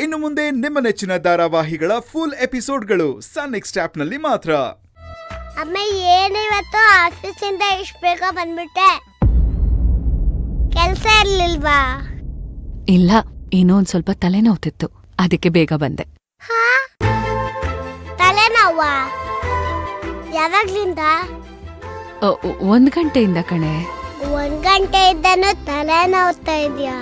ಇನ್ನು ಮುಂದೆ ನಿಮ್ಮ ನೆಚ್ಚಿನ ಧಾರಾವಾಹಿಗಳ ಫುಲ್ ಎಪಿಸೋಡ್ಗಳು ಸನ್ ನೆಕ್ಸ್ಟ್ ಆಪ್ನಲ್ಲಿ ಮಾತ್ರ. ಅಮ್ಮ ಏನಿವತ್ತು ಆಫೀಸಿಂದ ಇಷ್ಟು ಬೇಗ ಬಂದ್ಬಿಟ್ಟೆ? ಕೆಲಸ ಇರ್ಲಿಲ್ವಾ? ಇಲ್ಲ, ಏನೋ ಒಂದ್ ಸ್ವಲ್ಪ ತಲೆನೋವ್ತಿತ್ತು, ಅದಕ್ಕೆ ಬೇಗ ಬಂದೆ. ತಲೆನೋವಾ? ಯಾವಾಗ್ಲಿಂದ? 1 ಗಂಟೆಯಿಂದ ಕಣೆ. 1 ಗಂಟೆಯಿಂದನೂ ತಲೆನೋವ್ತಾ ಇದೆಯಾ?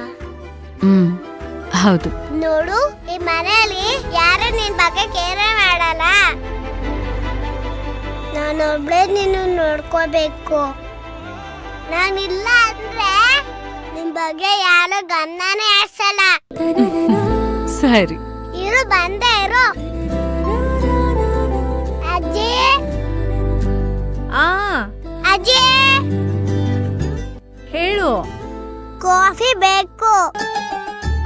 ಹೌದು. ನೋಡು, ಈ ಮನೆಯಲ್ಲಿ ಯಾರು ನಿನ್ ಬಗ್ಗೆ ಕೇರೆ ಮಾಡಲ್ಲ. ನಾನೊಬ್ಳೆ ನೀನು ನೋಡ್ಕೋಬೇಕು. ನಾನಿಲ್ಲ ಅಂದ್ರೆ ನಿನ್ ಬಗ್ಗೆ ಯಾರು ಗಮನನೇ ಹರಿಸಲ್ಲ. ಸರಿ ಇರು, ಬಂದೆ ಇರು. ಅಜ್ಜಿ, ಅಜ್ಜಿ ಹೇಳು. ಕಾಫಿ ಬೇಕು.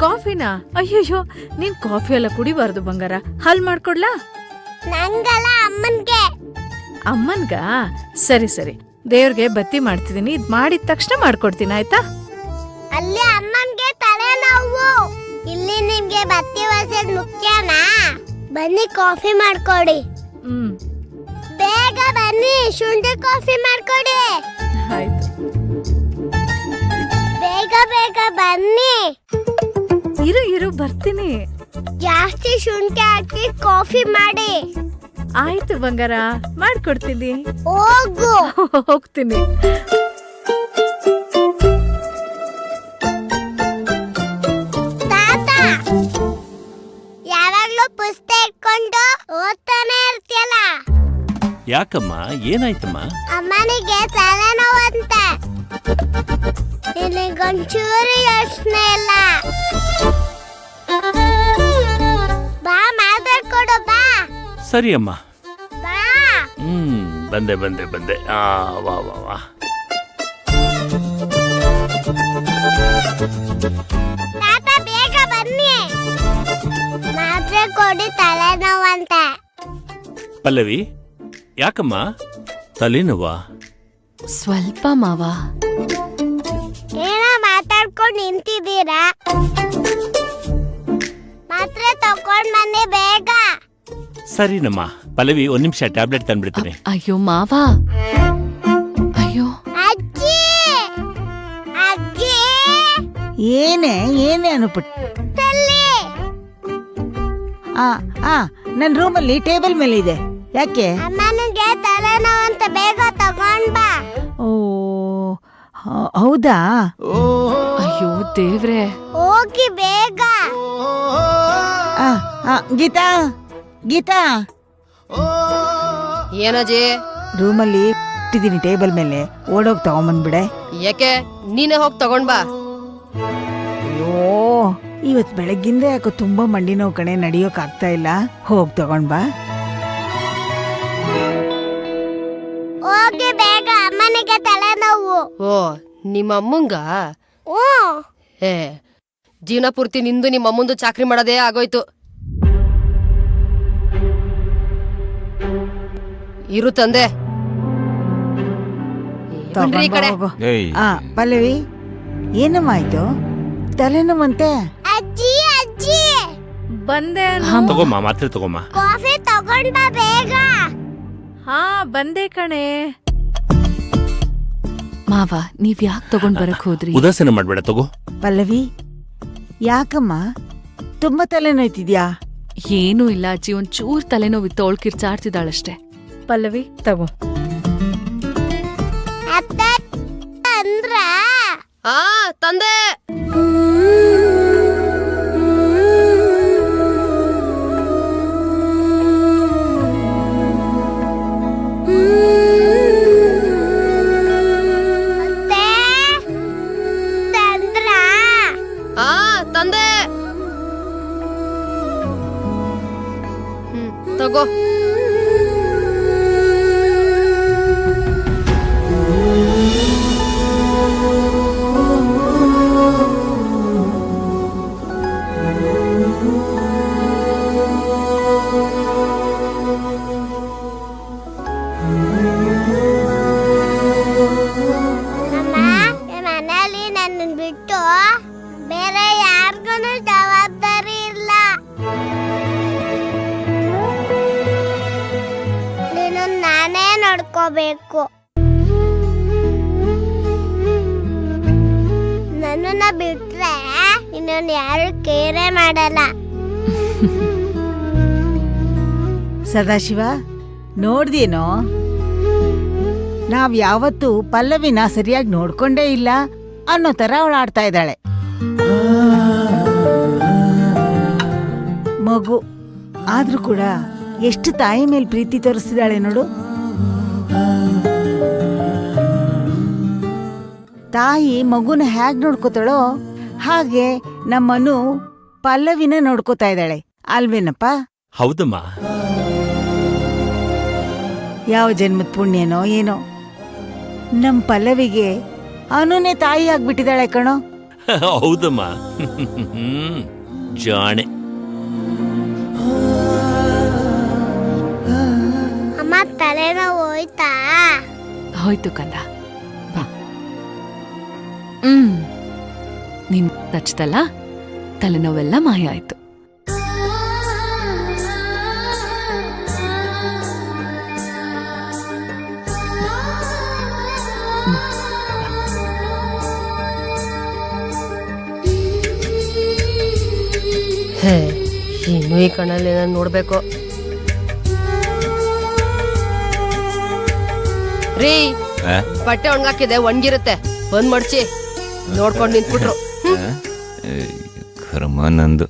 ಕಾಫಿನಾ? ಅಯ್ಯಯ್ಯೋ, ನೀನ್ ಕಾಫಿ ಎಲ್ಲ ಕುಡಿಬಾರ್ದು ಬಂಗಾರ. ಹಾಲ್ ಮಾಡ್ಕೊಡ್ಲಾ? ನಂಗಲ್ಲ, ಅಮ್ಮನ್ಗೆ. ಅಮ್ಮನ್ಗ? ಸರಿ ಸರಿ, ದೇವ್ರಿಗೆ ಬತ್ತಿ ಮಾಡ್ತಿದೀನಿ, ಇದ್ ಮಾಡಿದ ತಕ್ಷಣ ಮಾಡ್ಕೊಡ್ತೀನಿ, ಆಯ್ತಾ? ಅಲ್ಲಿ ಅಮ್ಮನ್ಗೆ ತಲೆನೋವು, ಇಲ್ಲಿ ನಿಮ್ಗೆ ಬತ್ತಿ ಒರ್ಸೋದ್ ಮುಖ್ಯನಾ? ಬನ್ನಿ ಕಾಫಿ ಮಾಡ್ಕೊಡಿ. ಬೇಗ ಬನ್ನಿ, ಶುಂಠಿ ಕಾಫಿ ಮಾಡ್ಕೊಡಿ. ಆಯ್ತು, ಬೇಗ ಬೇಗ ಬನ್ನಿ. ಇರು ಇರು, ಬರ್ತೀನಿ. ಜಾಸ್ತಿ ಶುಂಠಿ ಹಾಕಿ ಕಾಫಿ ಮಾಡಿ. ಆಯ್ತು ಬಂಗಾರ, ಮಾಡ್ಕೊಡ್ತೀನಿ. ಹೋಗು. ಹೋಗ್ತೀನಿ. ತಾತ, ಯಾವಾಗ್ಲೂ ಪುಸ್ತಕ ಇಟ್ಕೊಂಡು ಓದ್ತಾನೆ ಇರ್ತೀಯಲ್ಲ? ಯಾಕಮ್ಮ, ಏನಾಯ್ತಮ್ಮ? ಅಮ್ಮನಿಗೆ ತಲೆನೋವಂತೆ. ನಿನಗೊಂಚೂರು ಯೋಚನೆ ಇಲ್ಲ. ಬಾ, ಮಾತಾಡ್ಕೊಡು ಬಾ. ಸರಿ ಅಮ್ಮ. ಬಾ. ಬಂದೆ ಬಂದೆ ಬಂದೆ. ವಾ ವಾ ವಾ. ತಾತ, ಬೇಗ ಬನ್ನಿ. ಮಾತ್ರೆ ಕೊಡಿ, ತಲೆನೋವಂತೆ. ಪಲ್ಲವಿ, ಯಾಕಮ್ಮ ತಲೆನೋವಾ? ಸ್ವಲ್ಪ ಮಾವ. ಏನೋ ಮಾತಾಡ್ಕೊಂಡು ನಿಂತಿದ್ದೀರಾ? ಮಾತ್ರೆ ತಕೊಂಡ್ ಬನ್ನಿ ಬೇಗ. ಸರಿನಮ್ಮ. ಪಲ್ಲವಿ, 1 ನಿಮಿಷ ಟ್ಯಾಬ್ಲೆಟ್ ತಂದ್ಬಿಡ್ತೀನಿ. ಅಯ್ಯೋ ಮಾವ, ಅಯ್ಯೋ. ಅಜ್ಜಿ, ಅಜ್ಜಿ. ಏನೇ ಅನುಪುಟ್? ನನ್ನ ರೂಮಲ್ಲಿ ಟೇಬಲ್ ಮೇಲೆ ಇದೆ. ಯಾಕೆ? ಅಮ್ಮನಿಗೆ ತಲೆನೋವಂತ, ಬೇಗ ತಗೊಂಡ್ ಬಾ. ಓ ಹೌದಾ? ಅಯ್ಯೋ ದೇವ್ರೆ, ಹೋಗಿ ಬೇಗ. ಗೀತಾ, ಗೀತಾ. ಏನಜ್ಜಿ? ರೂಮಲ್ಲಿ ಇಟ್ಟಿದ್ದೀನಿ ಟೇಬಲ್ ಮೇಲೆ, ಓಡೋಗಿ ತಗೊಂಬಂದ್ಬಿಡೆ. ಯಾಕೆ? ನೀನೇ ಹೋಗಿ ತಗೊಂಡ್ ಬಾ. ಅಯ್ಯೋ, ಇವತ್ ಬೆಳಗ್ಗಿಂದ ಯಾಕೋ ತುಂಬಾ ಮಂಡಿ ನೋವು ಕಣೆ, ನಡಿಯೋಕ್ ಆಗ್ತಾ ಇಲ್ಲ. ಹೋಗ್ ತಗೊಂಡ್ ಬಾ. ಹೋಗಿ ಬೇಗ, ಅಮ್ಮನಿಗೆ ತಲೆನೋವು. ಓ, ನಿಮ್ಮ ಅಮ್ಮಂಗ? ಏ, ಜೀವನ ಪೂರ್ತಿ ನಿಂದು ನಿಮ್ಮ ಅಮ್ಮಂದು ಚಾಕ್ರಿ ಮಾಡೋದೇ ಆಗೋಯ್ತು. ಇರು ತಂದೆ. ಬನ್ರಿ ಈ ಕಡೆ. ಪಲ್ಲವಿ, ಏನಮ್ಮ ಆಯ್ತು? ತಲೆನೋವಂತೆ? ಅಜ್ಜಿ, ಅಜ್ಜಿ. ಬಂದೆ. ತಗೋಮ್ಮ, ಮಾತ್ರೆ ತಗೋಮ್ಮ. ಕಾಫಿ ತಗೊಂಡ್ ಬಾ ಬೇಗ. ಹಾ, ಬಂದೆ ಕಣೆ. ಮಾವ, ನೀವ್ ಯಾಕೆ ತಗೊಂಡ್ ಬರಕ್ ಹೋದ್ರಿ? ಉದಾಸೀನ ಮಾಡ್ಬೇಡ, ತಗೋ. ಪಲ್ಲವಿ, ಯಾಕಮ್ಮ ತುಂಬಾ ತಲೆನೋಯ್ತಿದ್ಯಾ? ಏನೂ ಇಲ್ಲ ಅಜ್ಜಿ, ಒಂಚೂರ್ ತಲೆನೋವಿತ್ತು, ಅವಳು ಕಿರ್ಚಾಡ್ತಿದ್ದಾಳಷ್ಟೇ. ಪಲ್ಲವಿ, ತಗೋ. ಅತ್ತೆ ಅಂದ್ರ? ಹಾ, ತಂದೆ. ತಂದೆ. ತಗೋ. ಮನೆಯಲ್ಲಿ ನನ್ನ ಬಿಟ್ಟು ಬೇರೆ ಯಾರಿಗೂ ಜವಾಬ್ದಾರಿ ಇಲ್ಲ. ನೋಡ್ಕೋಬೇಕು. ನನ್ನನ್ನ ಬಿಟ್ರೆ ಇನ್ನೊಂದು ಯಾರು ಕೇರೆ ಮಾಡಲ್ಲ. ಸದಾಶಿವ, ನೋಡ್ದೇನೋ, ನಾವ್ ಯಾವತ್ತೂ ಪಲ್ಲವಿನ ಸರಿಯಾಗಿ ನೋಡ್ಕೊಂಡೇ ಇಲ್ಲ ಅನ್ನೋ ತರ ಅವಳು ಆಡ್ತಾ ಇದ್ದಾಳೆ. ಮಗು ಆದ್ರೂ ಕೂಡ ಎಷ್ಟು ತಾಯಿ ಮೇಲೆ ಪ್ರೀತಿ ತೋರಿಸ್ತಿದ್ದಾಳೆ ನೋಡು. ತಾಯಿ ಮಗುನ ಹೇಗ್ ನೋಡ್ಕೋತಾಳೋ ಹಾಗೆ ನಮ್ಮನು ಪಲ್ಲವಿನ ನೋಡ್ಕೋತಾ ಇದ್ದಾಳೆ ಅಲ್ವೇನಪ್ಪ? ಹೌದಮ್ಮ. ಯಾವ ಜನ್ಮದ ಪುಣ್ಯನೋ ಏನೋ, ನಮ್ ಪಲ್ಲವಿಗೆ ಅನುನೇ ತಾಯಿ ಆಗ್ಬಿಟ್ಟಿದ್ದಾಳೆ ಕಣೋ. ಹೌದಮ್ಮ. ಜಾಣೆ. ಅಮ್ಮ ತಲೆನೋವು ಹೋಯ್ತಾ? ಹೋಯ್ತು ಕಂದ, ಬಾ. ನೀನ್ ಹಚ್ತಲ್ಲ, ತಲೆನೋವೆಲ್ಲ ಮಾಯ ಆಯ್ತು. ಇನ್ನು ಈ ಕಣ್ಣಲ್ಲಿ ಏನೋ ನೋಡ್ಬೇಕು. ರೀ, ಬಟ್ಟೆ ಒಣಗಾಕಿದೆ, ಒಣಗಿರುತ್ತೆ, ಬಂದ್ ಮಡ್ಚಿ. ನೋಡ್ಕೊಂಡು ನಿಂತ್ಬಿಟ್ರು. ಕರ್ಮ ನಂದು.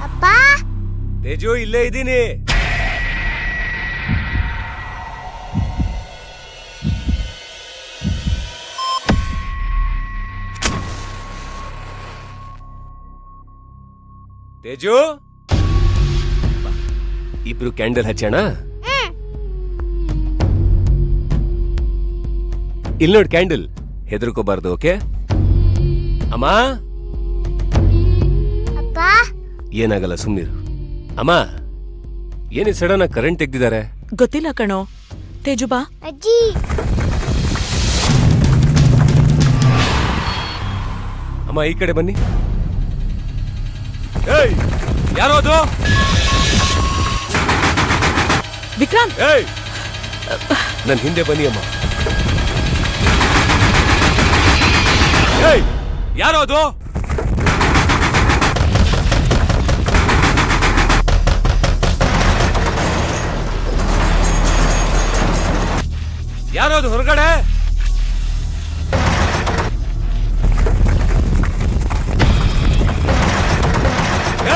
ಅಪ್ಪ, ತೇಜು, ಇಲ್ಲೇ ಇದ್ದೀನಿ. ತೇಜು, ಇಬ್ರು ಕ್ಯಾಂಡಲ್ ಹಚ್ಚೋಣ. ಇಲ್ಲಿ ನೋಡಿ ಕ್ಯಾಂಡಲ್, ಹೆದರ್ಕೋಬಾರ್ದು. ಓಕೆ ಅಮ್ಮ? ಅಪ್ಪ, ಏನಾಗಲ್ಲ, ಸುಮ್ನಿರು. ಅಮ್ಮ, ಏನೇ ಸಡನ್ ಆಗಿ ಕರೆಂಟ್ ತೆಗ್ದಿದ್ದಾರೆ? ಗೊತ್ತಿಲ್ಲ ಕಣೋ. ತೇಜು ಬಾ. ಅಜ್ಜಿ, ಅಮ್ಮ ಈ ಕಡೆ ಬನ್ನಿ. ಏಯ್, ಯಾರೋ ಅದು? ವಿಕ್ರಾಂತ್, ಏಯ್, ನನ್ ಹಿಂದೆ ಬನ್ನಿ ಅಮ್ಮ. ಏಯ್, ಯಾರೋ ಅದು? ಯಾರೋ ಅದು ಹೊರಗಡೆ?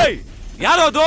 ಏಯ್, ಯಾರೋ ಅದು?